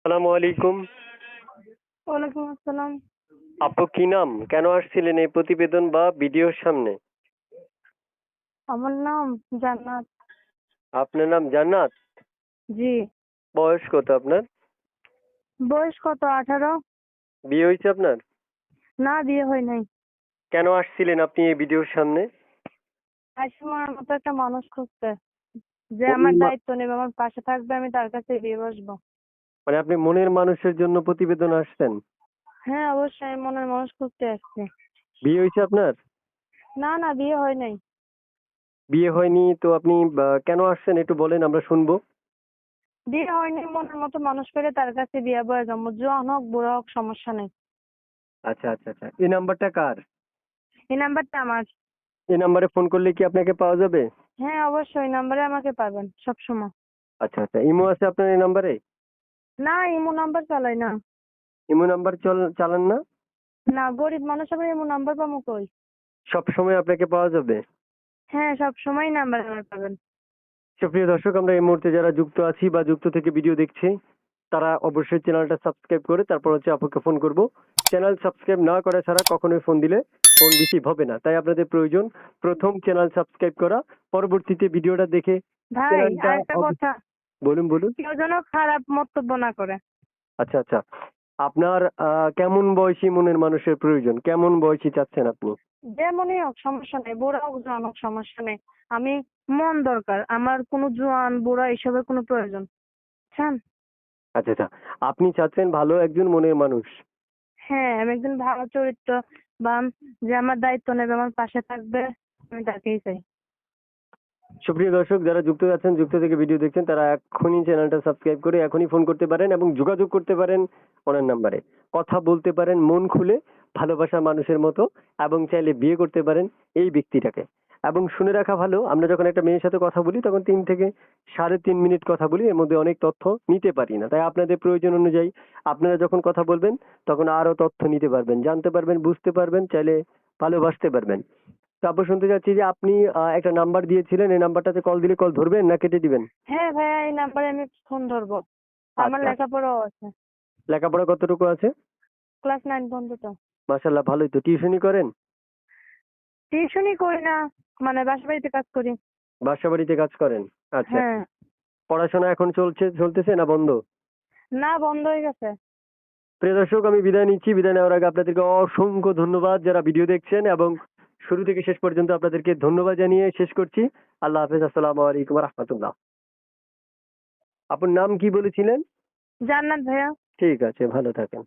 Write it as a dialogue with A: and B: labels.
A: আসসালামু আলাইকুম।
B: ওয়ালাইকুম আসসালাম।
A: আপু কি নাম? কেন আসছিলেন এই প্রতিবেদন বা ভিডিওর সামনে?
B: আমার নাম জান্নাত।
A: আপনার নাম জান্নাত?
B: জি।
A: বয়স কত আপনার?
B: বয়স কত? 18।
A: বিয়ে হয়েছে আপনার?
B: না, বিয়ে হয় নাই।
A: কেন আসছিলেন আপনি এই ভিডিওর সামনে?
B: আমার মতো একটা মানুষ খুঁজতে, যে আমার
A: মনের মা-
B: দায়িত্ব নেবে, আমার পাশে থাকবে, আমি তার কাছে বিয়ে বসবো।
A: মানে আপনি মনের মানুষের জন্য প্রতিবেদন আসছেন?
B: হ্যাঁ, অবশ্যই আমি মনের মানুষ খুঁজতে আসছি।
A: বিয়ে হয়েছে আপনার?
B: না না, বিয়ে হয় নাই।
A: বিয়ে হয়নি তো আপনি কেন আসছেন একটু বলেন, আমরা শুনবো।
B: বিয়ে হয়নি, মনের মতো মানুষ পেলে তার কাছে বিয়ে বয়ে যাবো। জোয়ান হোক বুড়া হোক, সমস্যা নেই।
A: আচ্ছা আচ্ছা আচ্ছা, এই নাম্বারটা কার?
B: এই নাম্বারটা আমার।
A: এই নাম্বারে ফোন করলে কি আপনাকে পাওয়া যাবে?
B: হ্যাঁ, অবশ্যই এই নাম্বারে আমাকে পাবেন সবসময়।
A: আচ্ছা আচ্ছা, ইমো আছে আপনার এই নাম্বারে?
B: না, ইমো নাম্বার চালাই না।
A: ইমো নাম্বার চালান না?
B: না, গরিব মানুষ, আবার ইমো নাম্বার পাবো কই?
A: সব সময় আপনাকে পাওয়া যাবে?
B: হ্যাঁ, সব সময় নাম্বার আমার পাবেন।
A: সুপ্রিয় দর্শক, আমরা এই মুহূর্তে যারা যুক্ত আছি বা যুক্ত থেকে ভিডিও দেখছি, তারা অবশ্যই চ্যানেলটা সাবস্ক্রাইব করে তারপর হচ্ছে আপুকে ফোন করব। চ্যানেল সাবস্ক্রাইব না করা ছাড়া কখনোই ফোন দিলে ফোন রিসিভ হবে না, তাই আপনাদের প্রয়োজন প্রথম চ্যানেল সাবস্ক্রাইব করা, পরবর্তীতে ভিডিওটা দেখে
B: ভাই,
A: চ্যানেলটা
B: আরেকটা কথা,
A: বলুন বলুন।
B: কেউ যেন খারাপ মন্তব্য না করে।
A: আচ্ছা আচ্ছা, আপনার কেমন বয়সী মনের মানুষের প্রয়োজন, কেমন বয়সী চাচ্ছেন আপনি?
B: যেমনই হোক সমস্যা নেই, বুড়া হোক জোয়ান হোক সমস্যা নেই। আমি মন দরকার, আমার কোনো জোয়ান বুড়া এসবের কোনো প্রয়োজন। বুঝছেন?
A: আচ্ছা আচ্ছা, আপনি চাচ্ছেন ভালো একজন মনের মানুষ।
B: হ্যাঁ, আমি একজন ভালো চরিত্র বা যে আমার দায়িত্ব নেবে, আমার পাশে থাকবে, আমি তাকেই চাই।
A: সুপ্রিয় দর্শক, যারা যুক্ত আছেন, যুক্ত থেকে ভিডিও দেখছেন, তারা এখনই চ্যানেলটা সাবস্ক্রাইব করে এখনই ফোন করতে পারেন এবং যোগাযোগ করতে পারেন ওনার নাম্বারে। কথা বলতে পারেন মন খুলে, ভালোবাসা মানুষের মতো, এবং চাইলে বিয়ে করতে পারেন এই ব্যক্তিটাকে। এবং শুনে রাখা ভালো, আমরা যখন একটা মেয়ের সাথে কথা বলি তখন 3 থেকে 3.5 মিনিট কথা বলি, এর মধ্যে অনেক তথ্য নিতে পারি না, তাই আপনাদের প্রয়োজন অনুযায়ী আপনারা যখন কথা বলবেন তখন আরো তথ্য নিতে পারবেন, জানতে পারবেন, বুঝতে পারবেন, চাইলে ভালোবাসতে পারবেন। তারপর শুনতে চাচ্ছি যে আপনি একটা নাম্বার দিয়েছিলেন, এই নাম্বারটাতে কল দিলে কল ধরবেন না কেটে দিবেন?
B: হ্যাঁ ভাইয়া, এই নাম্বারে আমি ফোন ধরবো। আমার
A: আচ্ছা,
B: লেখাপড়াও আছে।
A: লেখাপড়া কতটুকু আছে?
B: ক্লাস 9 পর্যন্ত।
A: মাশাল্লাহ, ভালোই তো। টিউশনি করেন?
B: টিউশনই করি না, মানে বাসা বাড়িতে কাজ করি।
A: বাসা বাড়িতে কাজ করেন? আচ্ছা।
B: হ্যাঁ।
A: পড়াশোনা এখন চলতেছে না বন্ধ?
B: না, বন্ধ হয়ে গেছে।
A: প্রিয় দর্শক, আমি বিদায় নিচ্ছি। বিদায় নেওয়ার আগে আপনাদেরকে অসংখ্য ধন্যবাদ যারা ভিডিও দেখছেন, এবং শুরু থেকে শেষ পর্যন্ত আপনাদেরকে ধন্যবাদ জানিয়ে শেষ করছি। আল্লাহ হাফেজ, আসসালামু আলাইকুম রহমতুল্লাহ। আপনার নাম কি বলেছিলেন?
B: জান্নাত ভাইয়া।
A: ঠিক আছে, ভালো থাকেন।